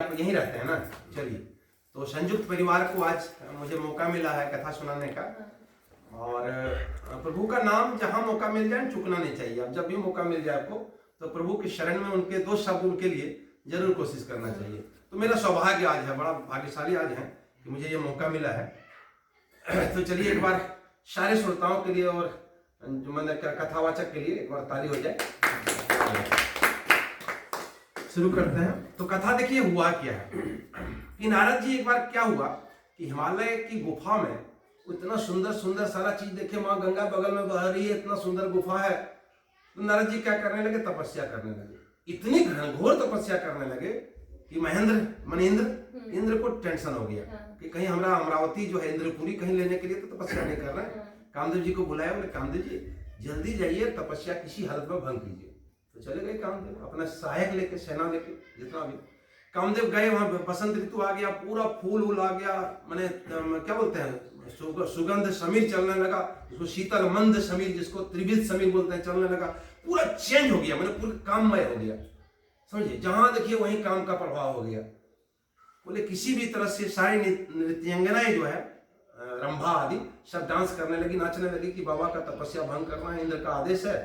आप यहीं रहते हैं ना? चलिए, तो संयुक्त परिवार को आज मुझे मौका मिला है कथा सुनाने का। और प्रभु का नाम जहां मौका मिल जाए चुकना नहीं चाहिए। अब जब भी मौका मिल जाए आपको तो प्रभु के शरण में उनके दो शब्द उनके लिए जरूर कोशिश करना चाहिए। तो मेरा सौभाग्य आज है, बड़ा भाग्यशाली आज है कि मुझे ये मौका मिला है। तो चलिए एक बार सारे श्रोताओं के लिए और जो मैंने कथावाचक के लिए एक बार ताली हो जाए। शुरू करते हैं। तो कथा देखिए हुआ क्या है कि नारद जी एक बार क्या हुआ कि हिमालय की गुफा में इतना सुंदर सुंदर सारा चीज देखे, माँ गंगा बगल में बह रही है, इतना सुंदर गुफा है। तो नारद जी क्या करने लगे? तपस्या करने लगे। इतनी घनघोर तपस्या करने लगे कि इंद्र को टेंशन हो गया कि कहीं हमारा अमरावती जो है इंद्रपुरी कहीं लेने के लिए तो तपस्या नहीं कर रहे हैं। कामदेव जी को बुलाया, बोले कामदेव जी जल्दी जाइए, तपस्या किसी हालत में भंग कीजिए। तो चले गए कामदेव अपना सहायक लेके, सेना लेके, जितना भी। कामदेव गए, वहां बसंत ऋतु आ गया, पूरा फूल उल आ गया, माने क्या बोलते हैं, सुगंध समीर चलने लगा, उसको शीतल मंद समीर, जिसको त्रिविध समीर बोलते हैं, चलने लगा। पूरा चेंज हो गया, मैंने पूरा काममय हो गया, समझिए। जहां देखिए वहीं काम का प्रभाव हो गया। बोले किसी भी तरह से सारी नृत्यांगनाएं जो है, रंभा आदि सब डांस करने लगी, नाचने लगी कि बाबा का तपस्या भंग करना है, इंद्र का आदेश है,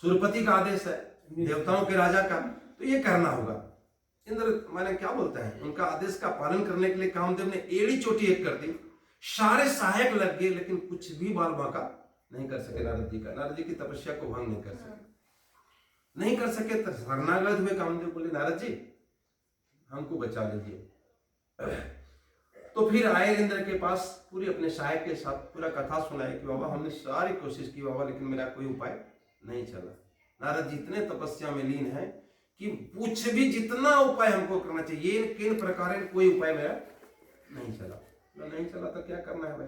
सूर्यपति का आदेश है, देवताओं के राजा का, तो ये करना होगा। इंद्र माने क्या बोलते हैं, उनका आदेश का पालन करने के लिए कामदेव ने एड़ी चोटी एक कर दी। सारे सहायक लग गए, लेकिन कुछ भी बाल बांका नहीं कर सके नारद जी का। नारद जी की तपस्या को भंग नहीं कर सके, नहीं कर सके। तो शरणागत हुए कामदेव, बोले नारद जी हमको बचा लीजिए। तो फिर आए इंद्र के पास, पूरी अपने सहायक के साथ पूरा कथा सुनाई कि बाबा हमने सारी कोशिश की बाबा, लेकिन मेरा कोई उपाय नहीं चला। नारद जी इतने तपस्या में लीन है कि पूछ भी जितना उपाय हमको करना चाहिए, किन प्रकार कोई उपाय मेरा नहीं चला। नहीं चला तो क्या करना है भाई।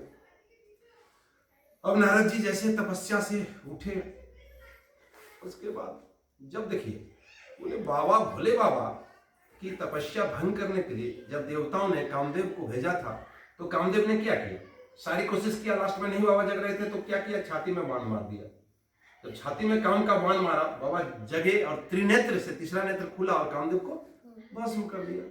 अब नारद जी जैसे तपस्या से उठे, उसके बाद जब देखिए बोले बाबा, भोले बाबा की तपस्या भंग करने के लिए जब देवताओं ने कामदेव को भेजा था, तो कामदेव ने क्या किया? सारी कोशिश किया, लास्ट में नहीं बाबा जग रहे थे, तो क्या किया? छाती में बाण मार दिया। तो छाती में काम का बाण मारा, बाबा जगे और त्रिनेत्र से तीसरा नेत्र खुला और कामदेव को भस्म कर दिया।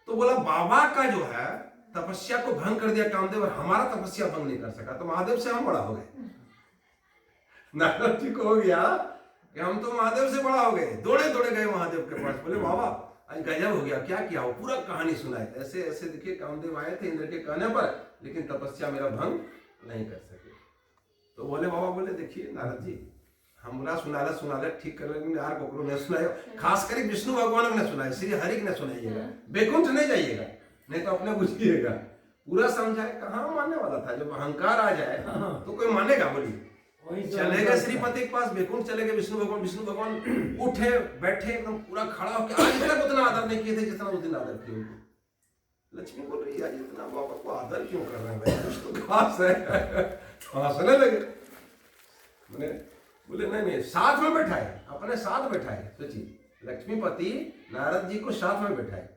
तो बोला बाबा का जो है तपस्या को भंग कर दिया कामदेव, और हमारा तपस्या भंग नहीं कर सका, तो महादेव से हम बड़ा हो गए। नारद जी को हो गया कि हम तो महादेव से बड़ा हो गए। दौड़े दौड़े गए महादेव के पास, बोले बाबा आज गजब हो गया, क्या किया हो? पूरा कहानी सुनाए। ऐसे ऐसे देखिए कामदेव आए थे इंद्र के कहने पर, लेकिन तपस्या मेरा भंग नहीं कर सके। तो बोले बाबा, बोले देखिए नारद जी हमरा सुनाले ठीक कर, लेकिन यार कोकरो ने सुनाए, खास करके विष्णु भगवान ने सुनाए, श्री हरि ने सुनाइएगा, बैकुंठ नहीं जाइएगा, नहीं तो अपने बुझिएगा। पूरा समझाए, कहाँ मानने वाला था। जब अहंकार आ जाए तो कोई मानेगा? बोलिए। चलेगा श्रीपति के पास, बैकुंठ चलेगा विष्णु भगवान उठे बैठे एकदम पूरा खड़ा होकर, आज तक उतना आदर नहीं किए थे जितना उस दिन आदर किए उनको। लक्ष्मी बोल रही है, इतना बाबा को आदर क्यों कर रहे हैं भाई, कुछ तो खास है। हंसने लगे। बोले नहीं, साथ में बैठाए, अपने साथ बैठाए। सोचिए, लक्ष्मीपति नारद जी को साथ में बैठाए,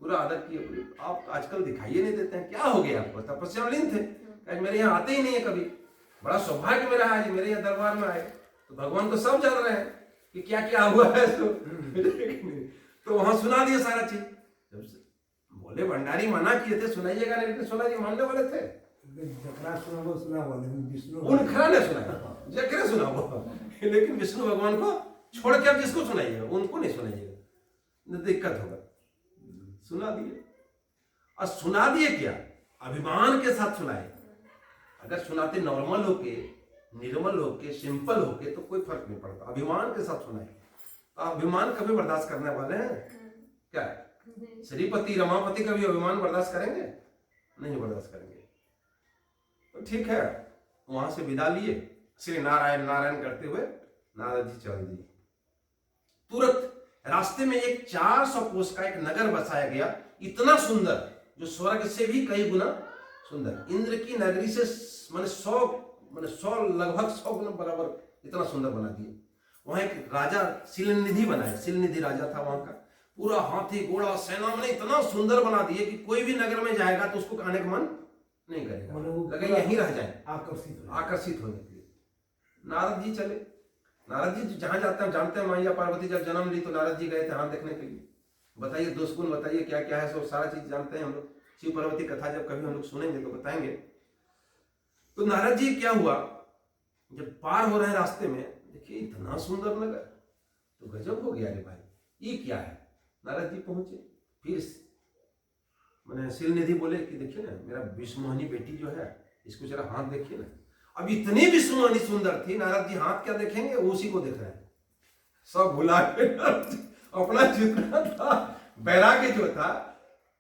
पूरा आदर किए। आप आजकल दिखाइए नहीं देते हैं, क्या हो गया आपको? तपस्या में लीन थे, मेरे यहाँ आते ही नहीं है कभी। बड़ा सौभाग्य मेरा आज मेरे यहाँ दरबार में आए, तो भगवान तो सब जान रहे हैं कि क्या क्या हुआ है। तो वहां सुना दिया सारा चीज। जब बोले भंडारी मना किए थे सुनाइएगा नहीं, लेकिन सुना जी मानने वाले थे। उनखरा ने सुनाया, जकरे सुना वो, लेकिन विष्णु भगवान को छोड़ के अब जिसको सुनाइएगा उनको नहीं सुनाइएगा, दिक्कत होगा। सुना दिए, और सुना दिए क्या? अभिमान के साथ सुनाए। अगर सुनाते नॉर्मल होके, निर्मल होके, सिंपल होके तो कोई फर्क नहीं पड़ता। अभिमान के साथ सुनाए। तो अभिमान कभी बर्दाश्त करने वाले हैं क्या? श्रीपति रमापति कभी अभिमान बर्दाश्त करेंगे? नहीं बर्दाश्त करेंगे। तो ठीक है, वहां से विदा लिए, श्री नारायण नारायण करते हुए नारद जी चल दिए। तुरंत रास्ते में एक 400 कोस का एक नगर बसाया गया, इतना सुंदर, जो स्वर्ग से भी कई गुना सुंदर। इंद्र की नगरी से मैंने 100 लगभग 100 गुना बराबर इतना सुंदर बना दिया। वहां एक राजा शिलनिधि बनाया, शिलनिधि राजा था वहां का। पूरा हाथी घोड़ा सेना में इतना सुंदर बना दिए कि कोई भी नगर में जाएगा तो उसको आने का मन नहीं करेगा, लगे यहीं रह जाए, आकर्षित होने के लिए। नारद जी चले। नारद जी जहां जाते हैं जानते हैं, मैया पार्वती जब जन्म ली तो नारद जी गए थे हाथ देखने के लिए। बताइए दोष गुण बताइए क्या क्या है, सब सारा चीज जानते हैं हम लोग। शिव पार्वती कथा जब कभी हम लोग सुनेंगे तो बताएंगे। तो नारद जी क्या हुआ, जब पार हो रहे हैं रास्ते में, देखिए इतना सुंदर नगर, तो गजब हो गया रे भाई, ये क्या है। नारद जी पहुंचे, फिर मैंने शिलनिधि बोले कि देखिए ना मेरा विष्णुमोहिनी बेटी जो है, इसको जरा हाथ देखिए ना। अब इतनी विष्णुमोहिनी सुंदर थी, नारद जी हाथ क्या देखेंगे, उसी को देख रहे हैं। सब भुला के अपना जितना था बैराग्य जो था,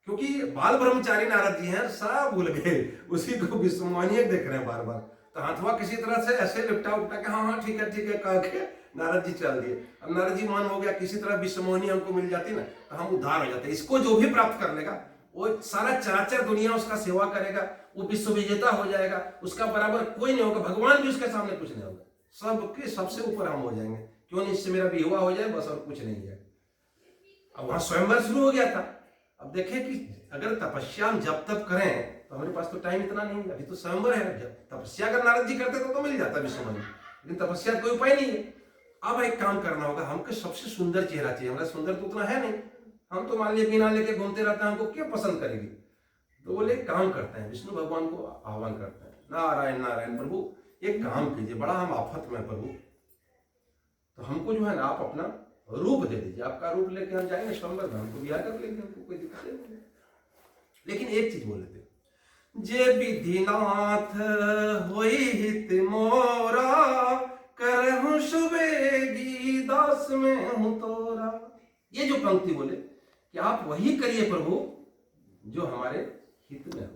क्योंकि बाल ब्रह्मचारी नारद जी हैं, सब भूल गए, उसी को विष्णुमोहिनी देख रहे हैं बार बार। तो हाथवा किसी तरह से ऐसे लिपटा उपटा के हाँ ठीक है कह के नारद जी चल दिए। अब नारद जी मन हो गया किसी तरह विष्णुमोहिनी हमको मिल जाती ना तो हम उद्धार हो जाते। इसको जो भी प्राप्त कर लेगा वो सारा चराचर दुनिया उसका सेवा करेगा, वो विश्व विजेता हो जाएगा, उसका बराबर कोई नहीं होगा, भगवान भी उसके सामने कुछ नहीं होगा, सबके सबसे ऊपर हम हो जाएंगे। क्यों नहीं, इससे मेरा विवाह हो जाए बस, और कुछ नहीं है। अब वहां स्वयंवर शुरू हो गया था। अब देखें कि अगर तपस्या हम जब तब करें तो हमारे पास तो टाइम इतना नहीं है, अभी तो स्वयंवर है। जब तपस्या अगर नारद जी करते तो मिल जाता विष्णुमोहिनी, लेकिन तपस्या कोई उपाय नहीं है। अब एक काम करना होगा, हमको सबसे सुंदर चेहरा चाहिए, हमारा सुंदर तो उतना है नहीं, हम तो मान लिया बिना लेके घूमते रहते हैं, हमको क्या पसंद करेगी। तो बोले काम करते हैं, विष्णु भगवान को आह्वान करते हैं, नारायण नारायण प्रभु एक काम कीजिए, बड़ा हम आफत में प्रभु, तो हमको जो है ना आप अपना रूप दे दीजिए, आपका रूप लेके हम जाएंगे स्वयंवर में, हमको ब्याह कर लेंगे, हमको कोई दिक्कत नहीं। लेकिन एक चीज बोले थे, जे विधिनाथ होई हित मोरा, करहूं सुबेगी दास में हूं तोरा। ये जो पंक्ति बोले कि आप वही करिए प्रभु जो हमारे हित में हो।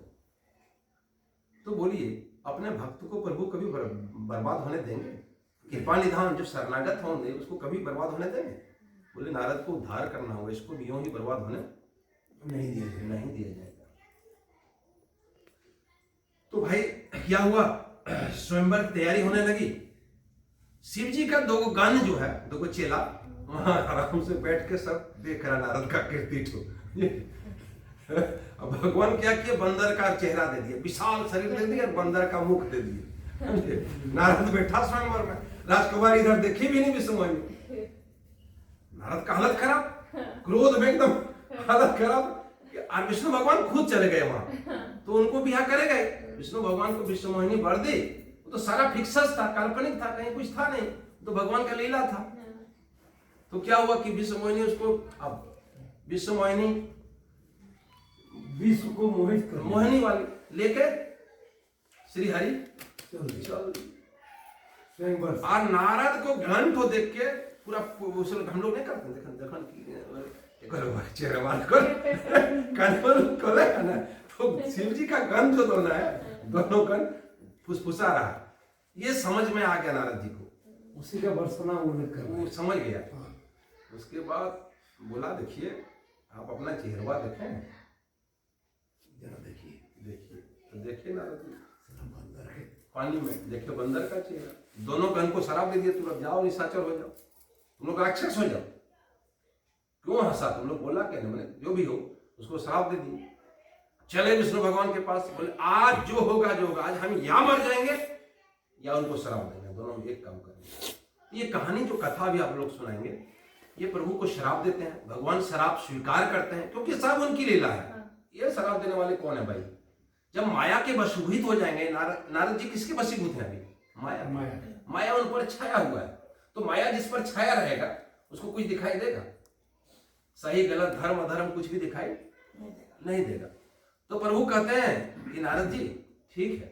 तो बोलिए अपने भक्त को प्रभु कभी बर्बाद होने देंगे? कृपा निधान जो शरणागत होंगे उसको कभी बर्बाद होने देंगे? बोले नारद को उद्धार करना होगा, इसको भी यूं ही बर्बाद होने नहीं दिया जाएगा। तो भाई क्या हुआ, स्वयंवर की तैयारी होने लगी। शिव जी का दो गण जो है, दो चेला वहां आराम से बैठ के सब देख रहा नारद का कीर्ति तो। अब भगवान क्या किया, बंदर का चेहरा दे दिया, विशाल शरीर दे दिया और बंदर का मुख दे दिया। नारद बैठा स्वयंवर में, राजकुमार इधर देखे भी नहीं विष्णुमोहिनी। नारद का हालत खराब, क्रोध में एकदम हालत खराब। और विष्णु भगवान खुद चले गए वहां, तो उनको ब्याह करेगा। विष्णु भगवान को विष्णुमोहिनी वर दी, वो तो सारा फिक्सस था, काल्पनिक था, कहीं कुछ था नहीं, तो भगवान का लीला था। तो क्या हुआ कि विष्णुमोहिनी उसको, अब विष्णुमोहिनी विश्व को मोहित कर, मोहिनी वाली लेके श्री हरि चल। और नारद को घन को देख के पूरा, हम लोग नहीं करते देखन तो शिव जी का गन जो दोनों है, दोनों गन फुसफुसा रहा। ये समझ में आ गया नारद जी को, उसी का बरसना वो समझ गया। उसके बाद बोला देखिए आप अपना चेहरा देखें, जरा देखिए। तो देखिए नारद जी बंदर है पानी में, देखिए बंदर का चेहरा, दोनों गन को शराब दे दिया, तुम लोग जाओ निशाचर हो जाओ, तुम लोग राक्षस हो जाओ। क्यों हंसा, तुम लोग बोला क्या? मैंने जो भी हो उसको शराब दे दी। चले विष्णु भगवान के पास, बोले आज जो होगा, आज हम या मर जाएंगे या उनको शराब देंगे, दोनों एक काम करेंगे। ये कहानी जो कथा भी आप लोग सुनाएंगे, ये प्रभु को शराब देते हैं, भगवान शराब स्वीकार करते हैं, क्योंकि सब उनकी लीला है। ये शराब देने वाले कौन है भाई? जब माया के वशीभूत हो जाएंगे, नारद जी किसके वशीभूत हैं अभी? माया उन पर छाया हुआ है। तो माया जिस पर छाया रहेगा उसको कुछ दिखाई देगा? सही गलत धर्म अधर्म कुछ भी दिखाई नहीं देगा। तो प्रभु कहते हैं कि नारद जी ठीक है,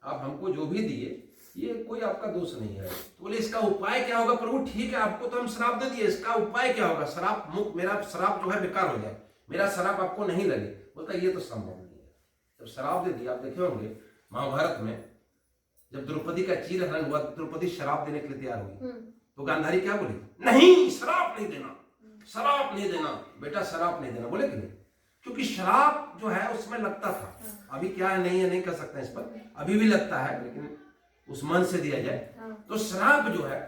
आप हमको जो भी दिए ये कोई आपका दोष नहीं है। तो बोले इसका उपाय क्या होगा प्रभु? ठीक है आपको तो हम शराब दे दिए, इसका उपाय क्या होगा? शराब मुक्त, मेरा शराब जो है बेकार हो जाए, मेरा शराब आपको नहीं लगे। बोलता ये तो संभव नहीं है। जब शराब दे दी, आप देखे होंगे महाभारत में जब द्रौपदी का चीरहरण हुआ, द्रौपदी शराब देने के लिए तैयार हुई, तो गांधारी क्या बोली? नहीं शराब नहीं देना, शराब नहीं देना बेटा, शराब नहीं देना। बोले कि नहीं, क्योंकि शराब जो है उसमें लगता था। अभी क्या है नहीं है नहीं कर सकते इस पर, अभी भी लगता है, लेकिन उस मन से दिया जाए तो शराब जो है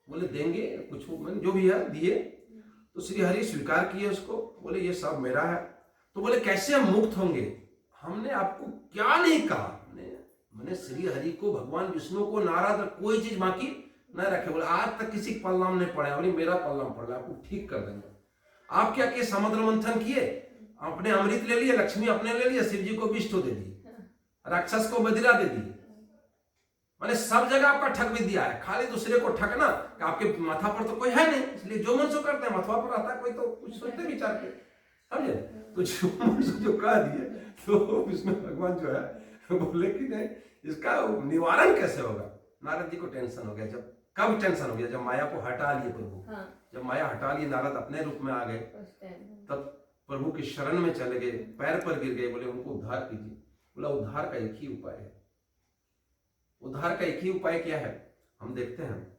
बोले देंगे, कुछ जो भी है दिए। तो श्री हरि स्वीकार किए उसको, बोले ये सब मेरा है। तो बोले कैसे हम मुक्त होंगे? हमने आपको क्या नहीं कहा, मैंने श्री हरि को, भगवान विष्णु को, नारद कोई चीज बाकी न रखे। बोले आज तक किसी पल्लाम नहीं पड़ा, बोले मेरा पल्लाम पड़ रहा है, आपको ठीक कर देंगे। आप क्या किए, समुद्र मंथन किए, अपने अमृत ले लिए, लक्ष्मी अपने ले लिए, शिव जी को विष्णु दे दिए, राक्षस को बदिरा दे दिए। मैंने सब जगह आपका ठग भी दिया है, खाली दूसरे को ठगना। आपके माथा पर तो कोई है नहीं, इसलिए जो मन सो करते हैं, माथा पर आता है कोई तो कुछ सोचते विचार के, समझे। तो जो मन सो जो कह दिए, तो विष्णु भगवान जो है बोले कि नहीं, इसका निवारण कैसे होगा। नारद जी को टेंशन हो गया। जब कब टेंशन हो गया, जब माया को हटा लिए प्रभु। जब माया हटा लिए, नारद अपने रूप में आ गए, तब प्रभु की शरण में चले गए, पैर पर गिर गए, बोले उनको उद्धार कीजिए। बोला उद्धार का एक ही उपाय है। उद्धार का एक ही उपाय क्या है, हम देखते हैं।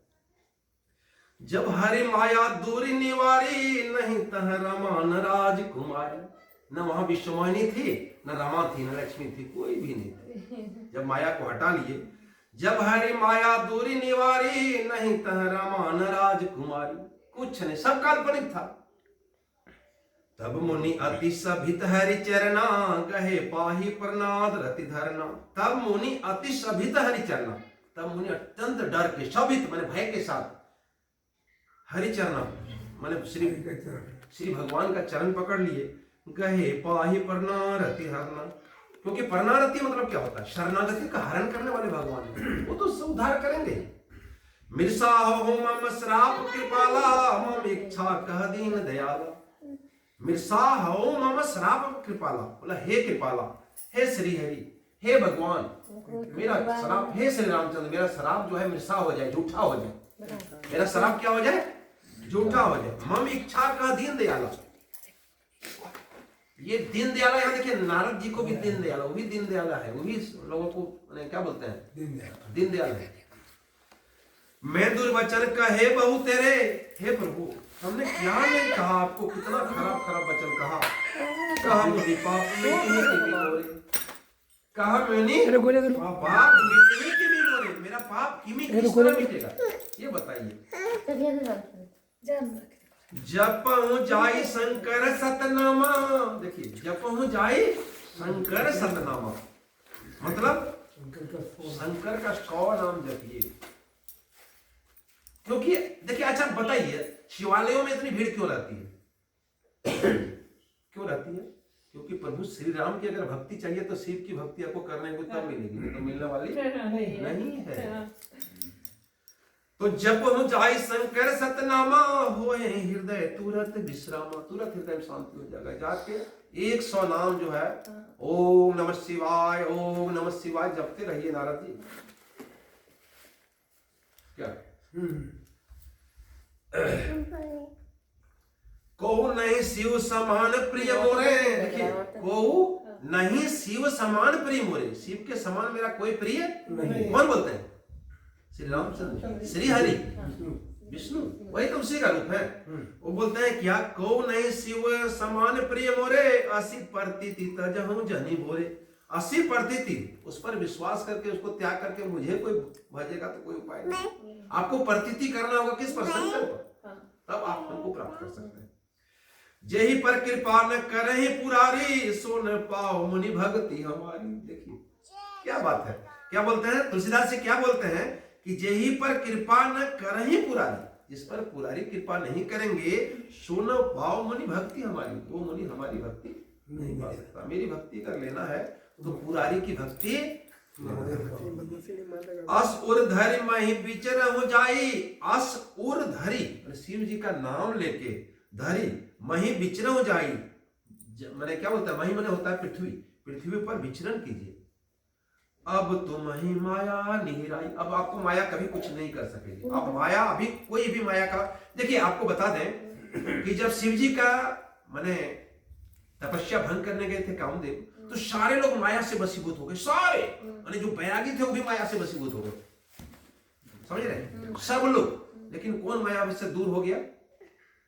जब हरि माया दूरी निवारी, नहीं तह रमा न राजकुमारी। न वहां विश्वमोहिनी थी, न रमा थी, न लक्ष्मी थी, कोई भी नहीं थी। जब माया को हटा लिए, जब हरि माया दूरी निवारी, नहीं तह रमा न राजकुमारी, कुछ नहीं, सब काल्पनिक था। तब मुनि अति सभित हरि चरना, कहे पाही प्रनाद रति धरना। तब मुनि अति सभित हरि चरना, तब मुनि अत्यंत डर के, सभित माने भय के साथ, हरि चरना माने श्री भगवान का चरण पकड़ लिए। कहे पाही प्रनारति हरना, क्योंकि प्रनारति मतलब क्या होता है, शरणागति का हरण करने वाले भगवान, वो तो उद्धार करेंगे। मिर्सा हो मम श्राप कृपाला, मम इच्छा कह दीन दयाला। मिर्सा हो मम श्राप कृपाला, बोला हे कृपाला, हे श्री हरि, हे भगवान, मेरा श्राप, हे श्री रामचंद्र, मेरा श्राप जो है मिर्सा हो जाए, झूठा हो जाए। मेरा श्राप क्या हो जाए, झूठा हो जाए। मम इच्छा का दीन दयाला, ये दीन दयाला, यहाँ देखिए नारद जी को भी दीन दयाला, वो भी दीन दयाला है, वो भी लोगों को क्या बोलते हैं, दीन दयाला है। मैं दुर्वचन कहे बहु तेरे, हे प्रभु हमने क्या नहीं कहा आपको, कितना खराब खराब वचन कहा। कहा मुझे पाप में किन्हीं की भी मोरे, कहा मैंने पाप मिटने की भी मोरे, मेरा पाप किमी किस तरह मिटेगा, ये बताइए। जपहु जाई शंकर सतनामा, देखिए जपहु जाई शंकर सतनामा, मतलब शंकर का 100 नाम जपिए। क्योंकि देखिए, अच्छा बताइए शिवालयों में इतनी भीड़ क्यों रहती है क्यों रहती है? क्योंकि प्रभु श्री राम की अगर भक्ति चाहिए तो शिव की भक्ति आपको करने को तब मिलेगी, नहीं तो मिलने वाली नहीं है। तो जब हो जाए शंकर सतनामा, होए हृदय तुरंत विश्रामा, तुरंत हृदय शांति हो जाएगा। जाके 100 नाम जो है, ओम नमः शिवाय, ओम नमः शिवाय जपते रहिए नारद जी। क्या को नहीं शिव समान प्रिय मोरे, देखिए को नहीं शिव समान प्रिय मोरे, शिव के समान मेरा कोई प्रिय नहीं। कौन बोलते हैं? श्री रामचंद्र, श्री हरि, विष्णु, वही तो उसी का रूप है। वो बोलते हैं क्या, को नहीं शिव समान प्रिय मोरे, असी प्रतीति तजहु जनि बोरे। 80% उस पर विश्वास करके, उसको त्याग करके मुझे कोई भजेगा तो कोई उपाय नहीं। आपको प्रतीति करना होगा किस पर, शंकर पर, तब आप हमको प्राप्त कर सकते हैं। जेहि पर कृपा न करहि पुरारी, सो न पाओ मुनि भक्ति हमारी। देखिए क्या बात है, क्या बोलते हैं तुलसीदास जी, क्या बोलते हैं कि जेहि पर कृपा न करहि पुरारी, जिस पर पुरारी कृपा नहीं करेंगे, सो न पाओ मुनि भक्ति हमारी, वो मुनि हमारी भक्ति नहीं पा सकता। मेरी भक्ति कर लेना है तो पुरारी की भक्ति। अस उर्धरि मही विचर हो जाई, अस उर्धरि शिव जी का नाम लेके, धरी मही विचर हो जाई, मैंने क्या बोलता है, मही मैंने होता है पृथ्वी, पृथ्वी पर विचरण कीजिए। अब तुम ही माया निहिराई, अब आपको माया कभी कुछ नहीं कर सकेगी। अब माया अभी कोई भी माया का, देखिए आपको बता दें कि जब शिव जी का मैंने तपस्या भंग करने गए थे कामदेव, तो सारे लोग माया से वशीभूत हो गए, सारे माने जो बैरागी थे वो भी माया से वशीभूत हो गए, समझ रहे सब लोग। लेकिन कौन माया से दूर हो गया?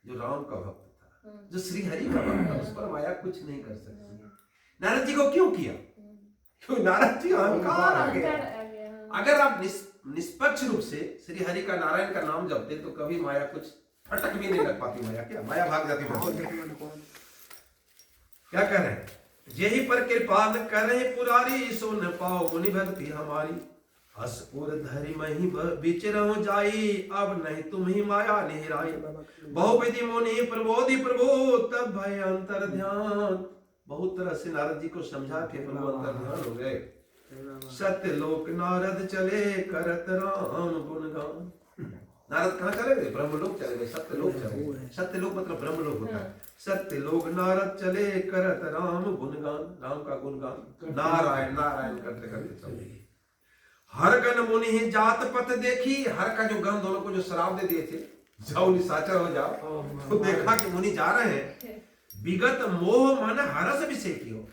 जो राम का भक्त था, जो श्री हरि का भक्त था, उस पर माया कुछ नहीं कर सकती। नारद जी को क्यों किया? क्यों? नारद जी अहंकार आ गया। अगर आप निष्पक्ष रूप से श्री हरि का, नारायण का नाम जपते तो कभी माया कुछ फटक भी नहीं लग पाती। माया क्या, माया भाग जाती। क्या कह रहे हैं? यही पर कृपा न करे पुरारी, सो न पाओ मुनि भक्ति हमारी। हसपुर धरि मही विचरहु जाई, अब नहीं तुम ही माया निहराई। बहुविधि मुनि प्रबोधि प्रभु, तब भय अंतर ध्यान। बहुत तरह से नारद जी को समझा के प्रभु अंतर ध्यान हो गए। सत्य लोक नारद चले, करत राम गुणगान। नारद कहाँ चले गए? ब्रह्मलोक चले गए, सत्य लोक चले गए। सत्य लोक मतलब ब्रह्मलोक होता है। सत्य लोक नारद चले, करत राम गुणगान, राम का गुणगान नारायण नारायण करते करते चले। हर गण मुनि ही जात पथ देखी, हर का जो गण दोनों को जो श्राप दे दिए थे, जाओ निशाचर हो जाओ, तो देखा कि मुनि जा रहे हैं। विगत मोह मन हरस विषेकी हो,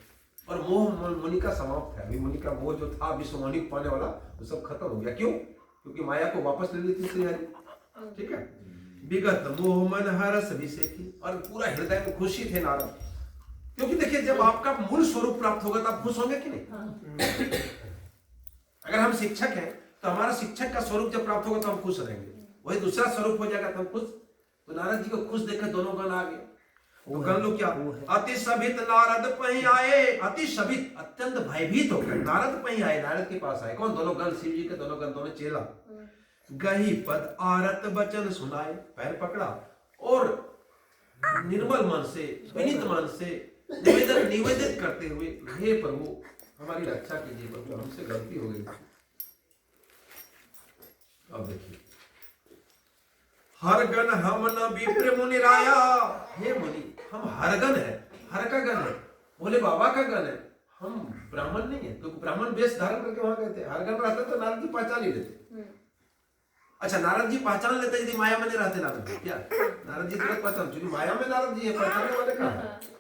और मोह मुनि का समाप्त है। अभी मुनि का मोह जो था विश्वमणि पाने वाला, वो सब खत्म हो गया। क्यों? क्योंकि माया को वापस ले ली थी श्री हरि। ठीक है। विगत मोह मन हरस विषेकी, और पूरा हृदय में खुशी थे नारद। क्योंकि देखिए, जब आपका मूल स्वरूप प्राप्त होगा तो आप खुश होंगे कि नहीं? अगर हम शिक्षक हैं तो हमारा शिक्षक का स्वरूप जब प्राप्त होगा तो हम खुश रहेंगे। वही दूसरा स्वरूप हो जाएगा तो हम खुश। तो नारद जी को खुश देखकर दोनों गण आ गए। तो गण लोग क्या? अति सभित नारद पही आए, अति सभित अत्यंत भयभीत होकर नारद पही आए, नारद के पास आए। कौन? दोनों गण, शिव जी के दोनों गण, दोनों चेला। गही पद आरत वचन सुनाए, पैर पकड़ा और निर्मल मन से, विनीत मन से निवेदित करते हुए, हे प्रभु हमारी रक्षा कीजिए प्रभु, हमसे गलती हो गई। अब देखिए, हर गण हम न विप्र मुनि राया। हे मुनि, हम हरगण है, हर का गण है, बोले बाबा का गण है, हम ब्राह्मण नहीं है। क्योंकि ब्राह्मण वेश धारण करके वहां गए थे। हरगण रहते तो नारद जी पहचान ही लेते। अच्छा, नारद जी पहचान लेते यदि माया में नहीं रहते नारद जी? क्या नारद जी तुरंत पहचान? क्योंकि माया में नारद जी है, पहचानने वाले कहाँ है?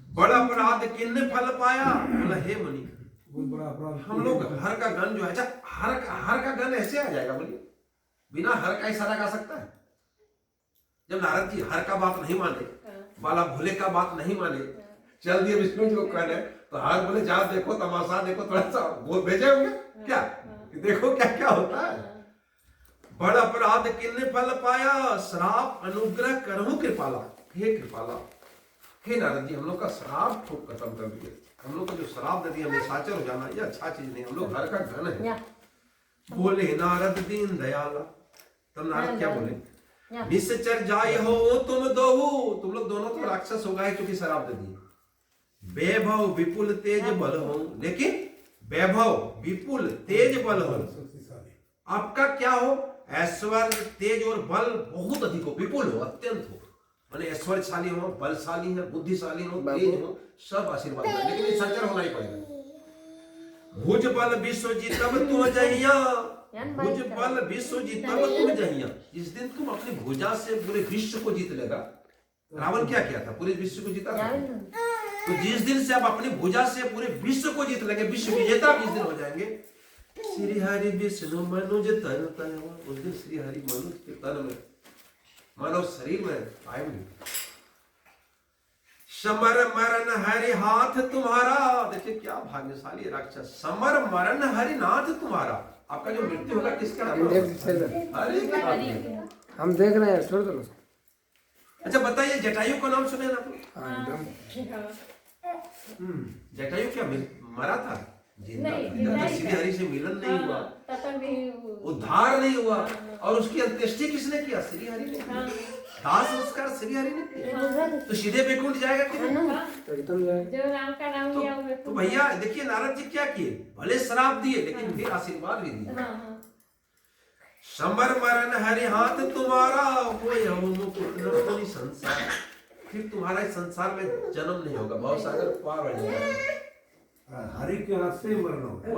बड़ा अपराध किन्ने फल पाया। बोला हे मुनि, हम लोग हर का गण जो है, अच्छा हर का गण ऐसे आ जाएगा? बोलिए, बिना हर का इशारा गा सकता है? जब नारद जी हर का बात नहीं माने, बाला भोले का बात नहीं माने, चल दिए विष्णु जी को कहने, तो हर बोले जाओ देखो तमाशा देखो, थोड़ा सा बोल भेजे होंगे क्या कि देखो क्या क्या होता है। बड़ा अपराध किन्ने फल पाया, श्राप अनुग्रह करहु कृपाला। हे कृपाला, हे नारद जी, हम लोग का श्राप खूब खत्म कर दिए। हम लोग को जो श्राप दे दिया, निशाचर हो जाना, ये अच्छा चीज नहीं। हम लोग हर का गण है। बोले नारद दीन दयाला। तब नारद क्या बोले? निश्चर जाय हो तुम दोहु, तुम लोग दोनों तो राक्षस हो गए क्योंकि शराब दे दिए। वैभव विपुल तेज बल हो, लेकिन वैभव विपुल तेज बल हो, आपका क्या हो? ऐश्वर्य तेज और बल बहुत अधिक हो, विपुल हो, अत्यंत हो। माने ऐश्वर्यशाली हो, बलशाली है, बुद्धिशाली हो, तेज हो, सब आशीर्वाद है। लेकिन निशाचर होना ही पड़ेगा। भुज बल विश्व जीतब तुम जहिया, भुज बल विश्व जीतब तुम जहिया। जिस दिन तुम अपनी भुजा से पूरे विश्व को जीत लेगा। रावण क्या किया था? पूरे विश्व को जीता था। तो जिस दिन से आप अपनी भुजा से पूरे विश्व को जीत लेंगे, विश्व विजेता जिस दिन हो जाएंगे, श्री हरि विष्णु मनुज तन तन, उस दिन श्री हरि मनुज के तन में, मानव शरीर में आएंगे। समर मरण हरि हाथ तुम्हारा। देखिए क्या भाग्यशाली राक्षस। समर मरण हरि नाथ तुम्हारा। आपका जो मृत्यु होगा किसका? हम देख रहे हैं, छोड़ दो। अच्छा बताइए, जटायु का नाम सुने ना? जटायु क्या मरा था? श्री हरि से मिलन नहीं हुआ, उद्धार नहीं हुआ, और उसकी अंत्येष्टि किसने किया? श्री हरि ने। दाह संस्कार श्री हरि ने किया, तो सीधे वैकुंठ जाएगा कि नहीं? जो राम का नाम लिया हुआ। तो भैया देखिए, नारद जी क्या किए? भले श्राप दिए लेकिन फिर आशीर्वाद भी दिए। समर मरण हरि हाथ तुम्हारा, हो संसार। फिर तुम्हारा इस संसार में जन्म नहीं होगा, भवसागर पार हो जाएगा। हरि के हाथ से मरण होगा,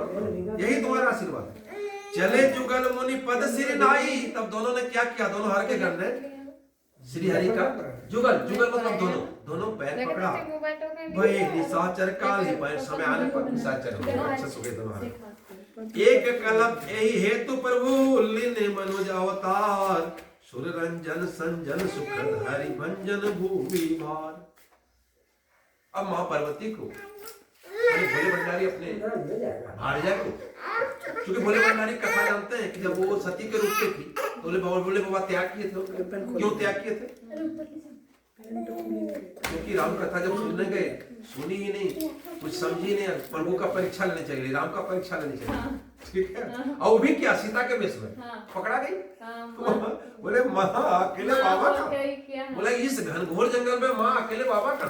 यही तुम्हारा आशीर्वाद है। चले जुगल मुनि पद सिर नाई। तब दोनों ने क्या किया? दोनों हर के गण ने श्री हरि का जुगल, जुगल मतलब दोनों पैर पकड़ा। वही निशाचर काल ही पर समय आने पर निशाचर हो गए, राक्षस हो गए दोनों। एक कलप यही हेतु प्रभु लीने मनोज अवतार, सुर रंजन संजन सुखद हरि भंजन भूमि भार। अब मां पार्वती को भोले भंडारी अपने भार्या को, क्योंकि भोले भंडारी कथा जानते हैं कि जब वो सती के रूप में थी तो बोले बाबा त्याग किए थे। क्यों त्याग किए थे? क्योंकि राम कथा जब सुनने गए, सुनी ही नहीं, कुछ समझी नहीं। प्रभु का परीक्षा लेने चाहिए, राम का परीक्षा लेने चाहिए। ठीक है। और वो भी क्या, सीता के वेश में हाँ। पकड़ा गई। हाँ, बोले माँ अकेले बाबा का, क्या है? बोला इस घनघोर जंगल में माँ अकेले बाबा का।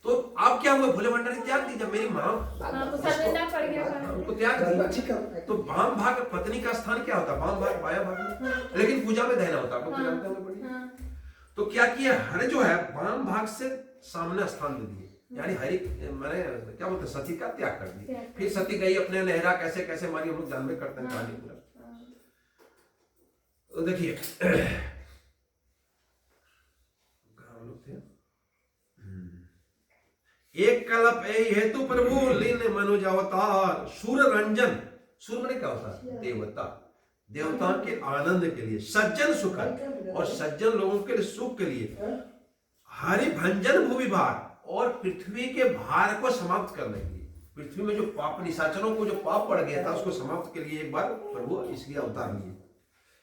तो आप क्या हुए, भोले भंडारी त्याग दी जब मेरी माँ हाँ, तो शर्मिंदा पड़ गया उनको त्याग दी। तो वाम भाग पत्नी का स्थान क्या होता है, वाम भाग बाया भाग, लेकिन पूजा में दहना होता है, आपको जानते होंगे बढ़िया। हाँ, तो क्या किया, हर जो है वाम भाग से सामने स्थान दे दिए, यानी हरि मैंने क्या बोलते हैं, सती का त्याग कर दी। फिर सती गई अपने लहरा कैसे कैसे मारी, हम लोग जानवे करते हैं कहानी पूरा। तो देखिए कहाँ हम लोग थे, एक कल्प ए हेतु प्रभु लीन मनुज अवतार सूर रंजन। सूर मैंने क्या होता है, देवता, देवता के आनंद के लिए, सज्जन सुखद और सज्जन लोगों के लिए सुख के लिए, हरि भंजन भूमि भार और पृथ्वी के भार को समाप्त करने के लिए, पृथ्वी में जो पाप निशाचरों को जो पाप पड़ गया था उसको समाप्त के लिए एक बार प्रभु इसलिए अवतार लिए।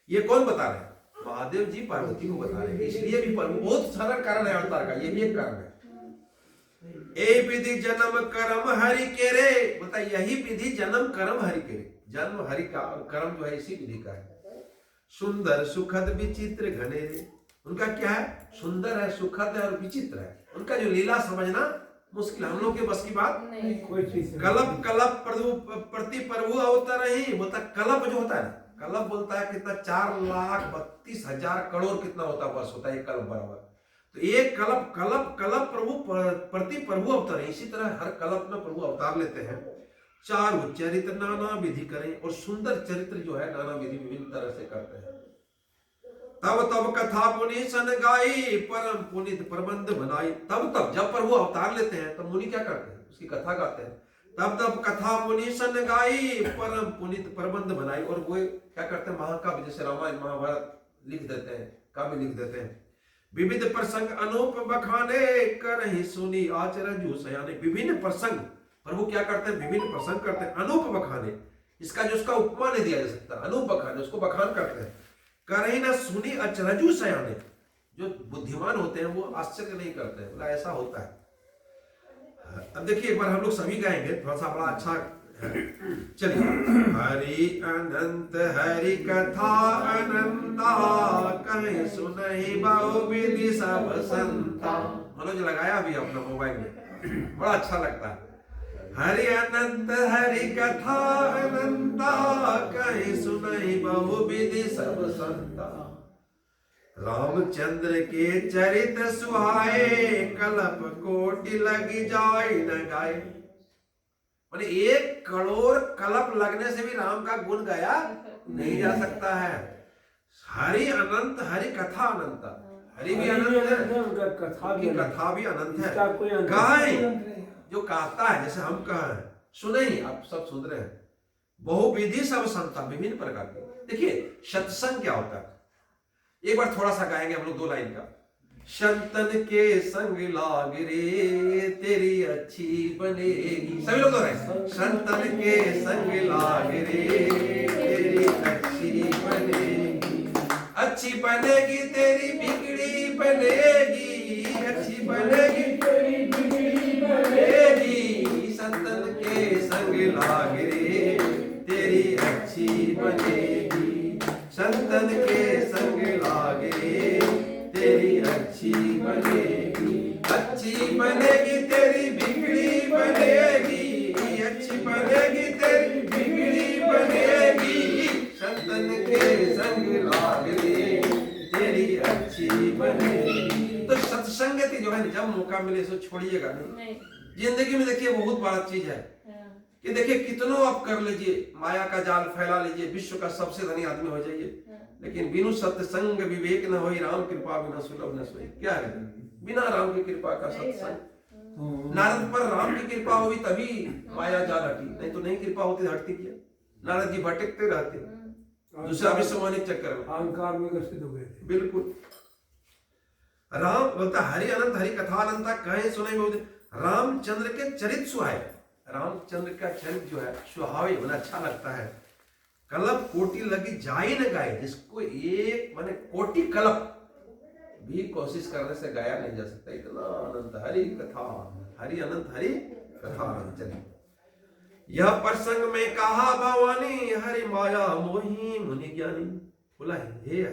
ये कौन बता रहे हैं, महादेव जी पार्वती को बता रहे हैं। इसलिए भी प्रभु, बहुत सारा कारण है अवतार का, ये भी एक कारण है। ए विधि जन्म कर्म हरि के रे, बता यही विधि जन्म कर्म हरि के रे, जन्म हरि का और कर्म जो है इसी विधि का है। सुंदर सुखद विचित्र घने, उनका क्या है, सुंदर है, सुखद है और विचित्र है। उनका जो लीला समझना मुश्किल, हम लोग के बस की बात नहीं। कोई चीज कलप कलप प्रति प्रभु अवतार ही बोलता, कलप जो होता है ना, कलप बोलता है कितना, 4,32,000 करोड़ कितना होता है वर्ष होता है एक कल्प बराबर। तो एक कल्प कल्प कल्प प्रभु प्रति प्रभु अवतार है। इसी तरह हर कल्प में प्रभु अवतार लेते हैं। चारु चरित्र नाना विधि करें, और सुंदर चरित्र जो है नाना विधि विभिन्न तरह से करते हैं। तब तब कथा पुनि सन गाई परम पुनित प्रबंध बनाई। तब तब जब प्रभु अवतार लेते हैं तब मुनि क्या करते हैं, उसकी कथा गाते हैं। तब तब कथा मुनि सन गाई परम पुनित प्रबंध बनाई, और वो क्या करते हैं, महाकाव्य जैसे रामायण महाभारत लिख देते हैं, काव्य लिख देते हैं। विविध प्रसंग अनूप बखाने करहि सुनी आचरजु सयाने। विभिन्न प्रसंग प्रभु क्या करते हैं, विभिन्न प्रसंग करते हैं, अनूप बखाने, इसका जो उसका उपमा नहीं दिया जा सकता, अनूप बखाने, उसको बखान करते हैं। करहि न सुनी अचरजु सयाने, जो बुद्धिमान होते हैं वो आश्चर्य नहीं करते हैं, बोला ऐसा होता है। अब देखिए एक बार हम लोग सभी गाएंगे, थोड़ा सा बड़ा अच्छा चलिए। हरि अनंत हरि कथा अनंता, कहीं सुनहि बहु विधि सब संता। मनोज लगाया अभी अपना मोबाइल में, बड़ा अच्छा लगता है। हरि अनंत हरि कथा अनंता, कहीं सुनहि बहु विधि सब संता। रामचंद्र के चरित सुहाए, कल्प कोटि लगी जाय न गाए। माने 1 करोड़ कल्प लगने से भी राम का गुण गाया नहीं जा सकता है। हरि अनंत हरि कथा अनंत, हरि भी अनंत है, कथा भी अनंत है। गाय जो कहता है, जैसे हम कहें सुने ही, आप सब सुन रहे हैं। बहुविधि सब संता, विभिन्न प्रकार के। देखिए सत्संग क्या होता है, एक बार थोड़ा सा गाएंगे हम लोग 2 लाइन का। संतन के संग लाग रे, तेरी अच्छी बनेगी। सभी लोग तो रहे, संतन के संग लाग रे, तेरी अच्छी बनेगी। अच्छी बनेगी तेरी बिगड़ी बनेगी, अच्छी बनेगी तेरी बिगड़ी बनेगी। संतन के संग लाग रे, तेरी अच्छी बनेगी। संतन के संग लाग रे, तेरी अच्छी बनेगी। अच्छी बनेगी तेरी बिगड़ी बनेगी, अच्छी बनेगी तेरी बिगड़ी बनेगी। संतन के संग लाग रे, तेरी अच्छी बनेगी। तो सत्संगति जो है, जब मौका मिले सो छोड़िएगा नहीं। जिंदगी में देखिए बहुत बड़ा चीज है कि देखिए कितनों आप कर लीजिए, माया का जाल फैला लीजिए, विश्व का सबसे धनी आदमी हो जाइए, लेकिन बिनु सत्संग विवेक न होई, राम कृपा बिना सुलभ न सोई। क्या है, बिना राम की कृपा का सत्संग। नारद पर राम की कृपा हुई तभी माया जाल हटी, नहीं तो नहीं कृपा होती हटती क्या। नारद जी भटकते रहते दूसरा विश्वमानिक चक्कर में, अहंकार में ग्रसित हो गए थे। बिल्कुल। राम बोलता हरि अनंत हरि कथा अनंता, कहे सुने रामचंद्र के चरित सुहाए। रामचंद्र का चरित्र जो है सुहावे, बड़ा अच्छा लगता है। कल्प कोटि लगी जाई न गाए, जिसको एक माने कोटि कल्प भी कोशिश करने से गाया नहीं जा सकता, इतना अनंत हरि कथा, हरि अनंत हरि कथा अनंत। चलिए यह प्रसंग में कहा भवानी हरि माया मोही मुनि ज्ञानी। बोला हे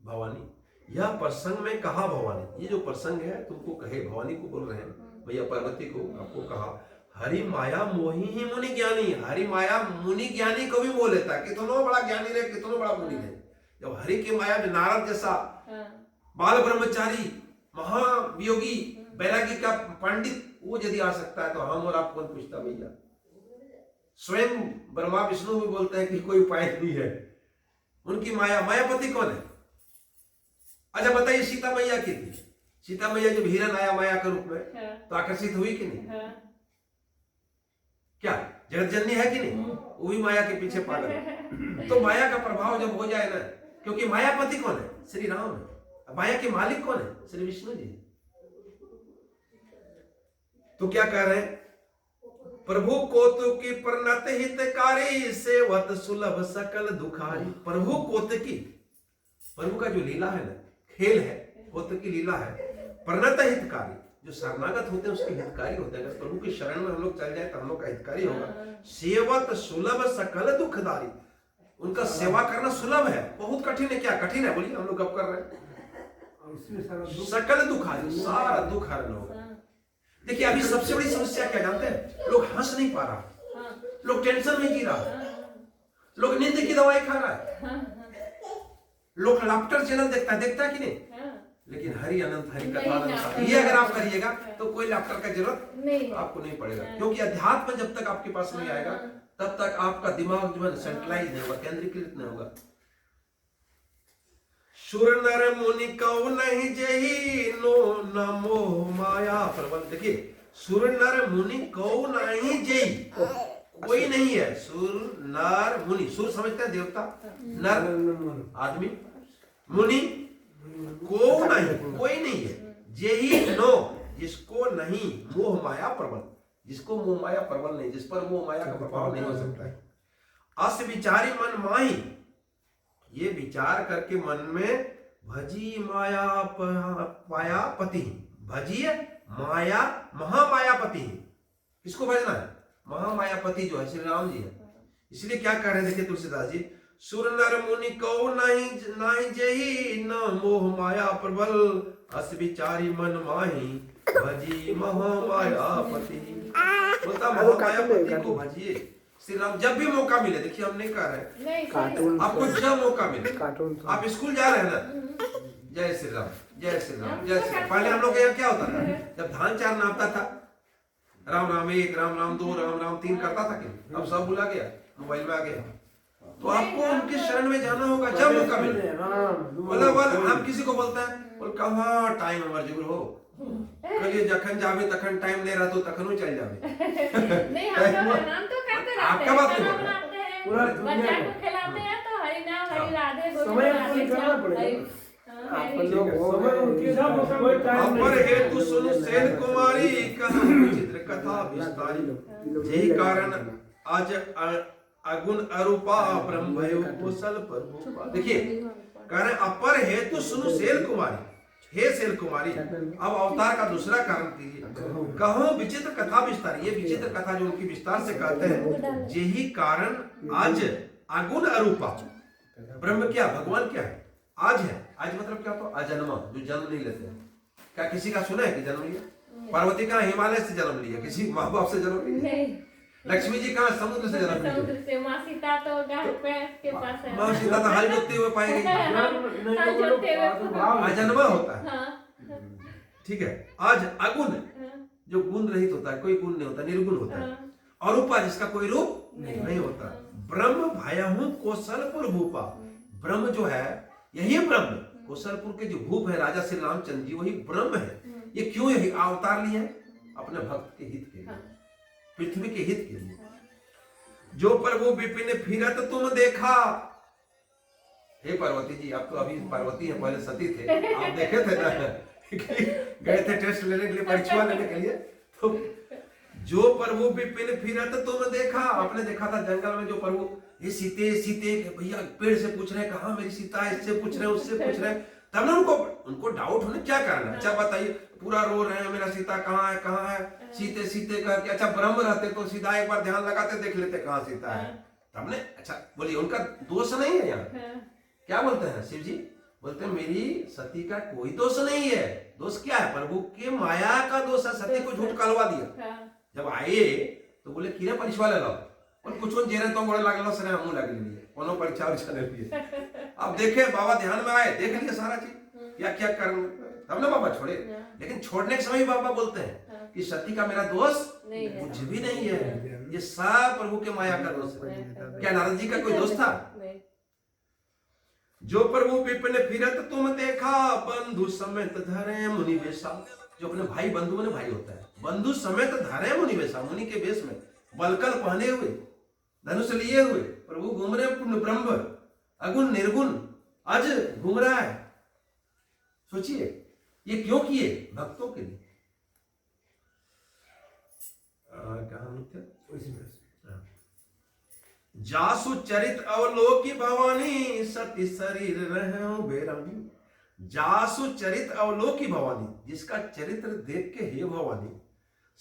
भवानी, यह प्रसंग में कहा भवानी, ये जो प्रसंग है तुमको कहे, भवानी को बोल रहे हैं भैया पार्वती को, आपको कहा हरि माया मोही ही मुनि ज्ञानी। हरि माया मुनि ज्ञानी को भी बोल लेता है, कितनों बड़ा ज्ञानी रहे, कितनों बड़ा मुनि रहे, जब हरि की माया में नारद जैसा बाल ब्रह्मचारी महावियोगी बैरागी का पंडित वो यदि आ सकता है तो हम और आप कौन पूछता भैया। स्वयं ब्रह्मा विष्णु भी बोलते हैं कि कोई उपाय नहीं है, उनकी माया, मायापति कौन है? अच्छा बताइए, सीता मैया की थी, सीता मैया जब हिरण आया माया के रूप में तो आकर्षित हुई कि नहीं? क्या जगत जननी है कि नहीं? वो भी माया के पीछे पागल है। तो माया का प्रभाव जब हो जाए ना, क्योंकि मायापति कौन है? श्री राम है। माया के मालिक कौन है? श्री विष्णु जी। तो क्या कह रहे हैं? प्रभु कौतुकी प्रणत हितकारी सेवत सुलभ सकल दुखारी। प्रभु कौतुकी, प्रभु का जो लीला है ना, खेल है, कौतुकी लीला है। प्रणत हितकारी, जो शरणागत होते हैं उसके हितकारी होते हैं। अगर प्रभु की शरण में हम लोग चल जाए तो हम लोग का हितकारी होगा। सेवत सुलभ सकल दुखदारी, उनका सेवा करना सुलभ है, बहुत कठिन है। क्या कठिन है बोलिए, हम लोग कब कर रहे हैं? सकल दुखारी, सारा दुख हरण होगा। देखिए अभी सबसे बड़ी समस्या क्या जानते हैं? लोग हंस नहीं पा रहा, लोग टेंशन में जी रहा, लोग नींद की दवाई खा रहा है, लोग लाफ्टर चैनल देखता है कि नहीं? लेकिन हरि अनंत हरि कथा अनंत, ये अगर आप करिएगा तो कोई लाफ्टर का जरूरत आपको नहीं पड़ेगा, क्योंकि अध्यात्म जब तक आपके पास नहीं आएगा तब तक आपका दिमाग जो है सेंट्रलाइज नहीं होगा, केंद्रीकृत नहीं होगा। सुर नर मुनि कौ नहीं जही नो नमो माया प्रबल। देखिए सुर नर मुनि कौ नहीं जही, कोई नहीं है। सुर नर मुनि, सुर समझते हैं देवता, नर आदमी, मुनि को नहीं, कोई नहीं है। जही नो, जिसको नहीं मोह माया प्रबल, जिसको मोह माया प्रबल नहीं, जिस पर मोह माया का प्रभाव नहीं हो सकता है। अस विचारी मन माही, ये विचार करके मन में भजी माया पायापति, भजिए माया महामायापति। किसको भजना है? महामायापति जो है श्री राम जी है। इसलिए क्या कह रहे हैं, देखिए तुलसीदास जी, सुर नर मुनि को नहीं जही न मोह माया प्रबल, अस विचारी मन माही भजी महामायापति। बोलता महामायापति को भजिए श्री राम जब भी मौका मिले। देखिए हम नहीं कह रहे, आपको जब मौका मिले, आप स्कूल जा रहे हैं ना, जय श्री राम जय श्री राम जय श्री राम। पहले हम लोग यहाँ क्या होता था, जब धान चार नापता था, राम राम एक, राम राम दो, राम राम तीन करता था कि अब सब भुला गया, मोबाइल में आ गया। तो आपको उनके शरण में जाना होगा जब मौका मिले। बोला हम किसी को बोलते हैं, बोल कहाँ टाइम हमारे जुगुर हो, कलिए जखन जावे तखन टाइम नहीं रहा तो तखन चल जावे। नहीं हम लोग नाम तो करते रहते हैं, आपका बात नहीं पूरा बच्चा को खिलाते हैं तो हरि नाम हरि राधे गोविंद राधे श्याम। अपर हेतु सुनु सेन कुमारी कहूं चित्र कथा विस्तारी, यही कारण आज अगुण अरूपा ब्रह्म भयो कुशल पर। देखिए कारण अपर हेतु सुनु सेन कुमारी, हे सेन कुमारी। अब अवतार का दूसरा कारण कीजिए, कहो विचित्र कथा विस्तार। ये विचित्र कथा जो उनकी विस्तार से कहते हैं, यही कारण आज अगुण अरूपा ब्रह्म क्या, भगवान क्या है, आज है। आज मतलब क्या होता है? अजन्मा, जो जन्म नहीं लेते हैं। क्या किसी का सुना है कि जन्म लिया? पार्वती कहाँ हिमालय से जन्म लिया, किसी माँ बाप से जन्म लिया? लक्ष्मी जी कहाँ समुद्र से जन्म लिया? समुद्र से। माँ सीता तो गाय के पास है, माँ सीता तो हल जोतते हुए पाएगी, अजन्मा होता है। ठीक है, आज अगुण जो गुण रहित होता है, कोई गुण नहीं होता, निर्गुण होता है। अरूपा जिसका कोई रूप नहीं होता। ब्रह्म भयहु कौशलपुर भूपा, ब्रह्म जो है यही ब्रह्म, कौशलपुर के जो भूप है राजा श्री रामचंद्र जी, वही ब्रह्म है। ये क्यों यही अवतार लिए? अपने भक्त के हित के लिए, पृथ्वी के हित के लिए। जो प्रभु विपिन फिरत तुम देखा। हे पार्वती जी, आप तो अभी पार्वती है, पहले सती थे, आप देखे थे ना, गए थे टेस्ट लेने के लिए, परीक्षा लेने के लिए। तो जो प्रभु विपिन फिरत तुम देखा, आपने देखा था जंगल में जो प्रभु ये सीते सीते भैया पेड़ से पूछ रहे कहाँ मेरी सीता है, इससे पूछ रहे उससे पूछ रहे, तब ना उनको डाउट होने क्या कारण है। अच्छा बताइए, पूरा रो रहे हैं, मेरा सीता कहाँ है कहाँ है, सीते सीते करके। अच्छा ब्रह्म रहते तो सीधा एक बार ध्यान लगाते देख लेते कहाँ सीता है। तब ने अच्छा बोलिए उनका दोष नहीं है यहाँ। क्या बोलते हैं शिव जी? बोलते हैं मेरी सती का कोई दोष नहीं है। दोष क्या है? प्रभु के माया का दोष है। सती को झूठ कलवा दिया। जब आए तो बोले किरे परीक्षा ले लो और कुछ जेरे तो गोड़े लागल सरे हमू लग लिए कोनो परीक्षा उरीक्षा ले लिए। अब देखे बाबा ध्यान में आए, देख लिए सारा चीज क्या क्या कर्म, तब ना बाबा छोड़े। लेकिन छोड़ने के समय बाबा बोलते हैं कि सती का मेरा दोष कुछ भी नहीं है, ये सब प्रभु के माया का दोष है। क्या नारद जी का कोई दोष था? जो प्रभु विपिन फिरत तुम देखा, बंधु समेत धरे मुनि वेशा। जो अपने भाई बंधु में भाई होता है, बंधु समेत धरे मुनि वेशा, मुनि के वेश में बलकल पहने हुए, धनुष लिए हुए प्रभु घूम रहे पूर्ण ब्रह्म, अगुण निर्गुण आज घूम रहा है। सोचिए ये क्यों किए? भक्तों के लिए। जासु चरित अवलोकी भवानी, सती शरीर रहे बेरंगी। जासु चरित अवलोकी भवानी, जिसका चरित्र देख के हे भवानी,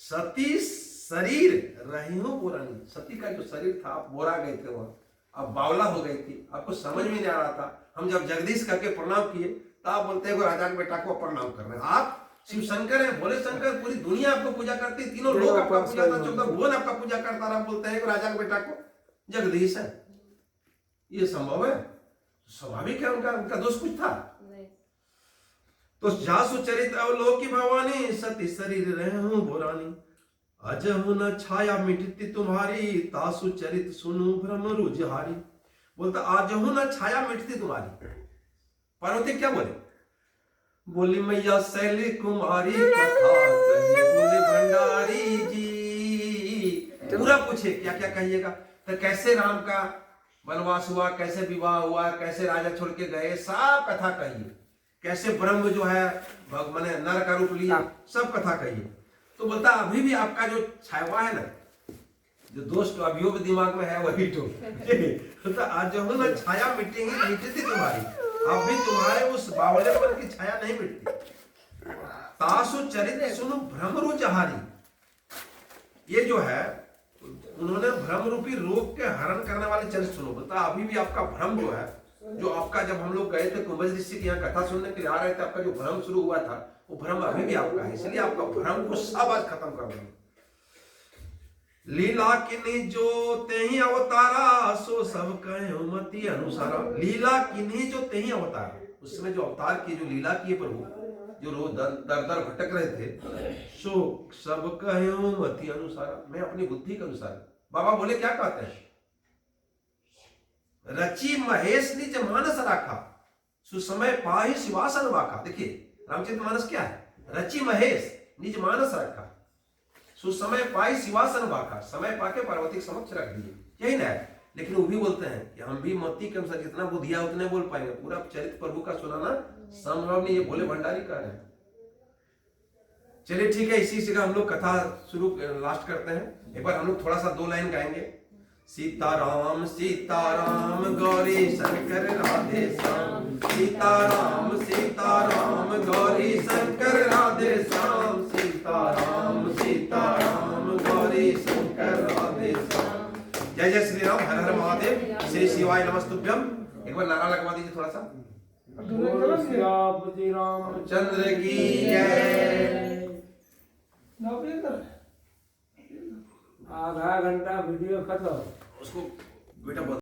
सती शरीर रही हो बोरानी। सती का जो शरीर था आप बोरा गए थे वहां, अब बावला हो गई थी, आपको समझ में नहीं आ रहा था। हम जब जगदीश करके प्रणाम किए तो आप बोलते हैं राजा के बेटा को प्रणाम कर रहे हैं। आप शिव शंकर है, भोले शंकर, पूरी दुनिया आपको पूजा करती, तीनों लोग आपका पूजा करता, 14 भुवन आपका पूजा करता रहा, बोलते हैं राजा के बेटा को जगदीश है। ये संभव है? स्वाभाविक है। उनका दोष कुछ था? तो जासु चरित अवलोकी भवानी, सती शरीर रहे हूं बोरानी। अजहु न छाया मिटती तुम्हारी, तासु चरित सुनु भ्रम रुझारी। बोलता अजहु न छाया मिटती तुम्हारी। पार्वती क्या बोले? बोली मैया शैली कुमारी कथा कही बोले भंडारी जी। पूरा पूछे क्या क्या कहिएगा, तो कैसे राम का वनवास हुआ, कैसे विवाह हुआ, कैसे राजा छोड़ के गए, सब कथा कहिए। कैसे ब्रह्म जो है मैंने नर का रूप लिया, सब कथा कहिए। तो बोलता अभी भी आपका जो छाया है ना, जो दोष तो अभियोग दिमाग में है वही तो आज जो ना छाया मिटेंगी, मिटती तुम्हारी, अब भी तुम्हारे उस बावलेपन की छाया नहीं मिटती। तासु चरित सुनो भ्रम रुचहारी। ये जो है उन्होंने भ्रम रूपी रोग के हरण करने वाले चरित्र सुनो। बोलता अभी भी आपका भ्रम जो है, जो आपका जब हम लोग गए थे कुंभज ऋषि की यहाँ कथा सुनने के लिए आ रहे थे, आपका जो भ्रम शुरू हुआ था वो भ्रम अभी भी आपका है। इसलिए आपका भ्रम को सब आज खत्म कर दो। लीला किन्हीं जो तेही अवतारा, सो सब कहे मति अनुसारा। लीला किन्हीं जो तेही अवतार, उस समय जो अवतार की जो लीला की प्रभु, जो रोज दर दर भटक रहे थे, सो सब कहे मति अनुसारा, मैं अपनी बुद्धि के अनुसार। बाबा बोले क्या कहते हैं? रची महेश निज मानस राखा, सुसमय पाहि शिवासन वाखा। देखिए रामचरितमानस क्या है? रची महेश निज मानस रखा, सुसमय पाई शिवासन वाखा। समय पाके पार्वती के समक्ष रख दिए, यही ना है। लेकिन वो भी बोलते हैं कि हम भी मति के अनुसार जितना बुद्धिया उतने बोल पाएंगे, पूरा चरित्र प्रभु का सुनाना संभव नहीं। ये भोले भंडारी कह रहे हैं। चलिए ठीक है, इसी से हम लोग कथा शुरू लास्ट करते हैं। एक बार हम लोग थोड़ा सा 2 लाइन गाएंगे। सीताराम सीताराम गौरी शंकर राधे श्याम, सीताराम सीताराम गौरी शंकर राधे श्याम, सीताराम सीताराम गौरी शंकर राधे श्याम। जय जय श्री राम, हर हर महादेव, श्री शिवाय नमस्तुभ्यम। एक बार नारा लगवा दीजिए थोड़ा सा। रामचंद्र की जय। आधा घंटा वीडियो खत्म। उसको बेटा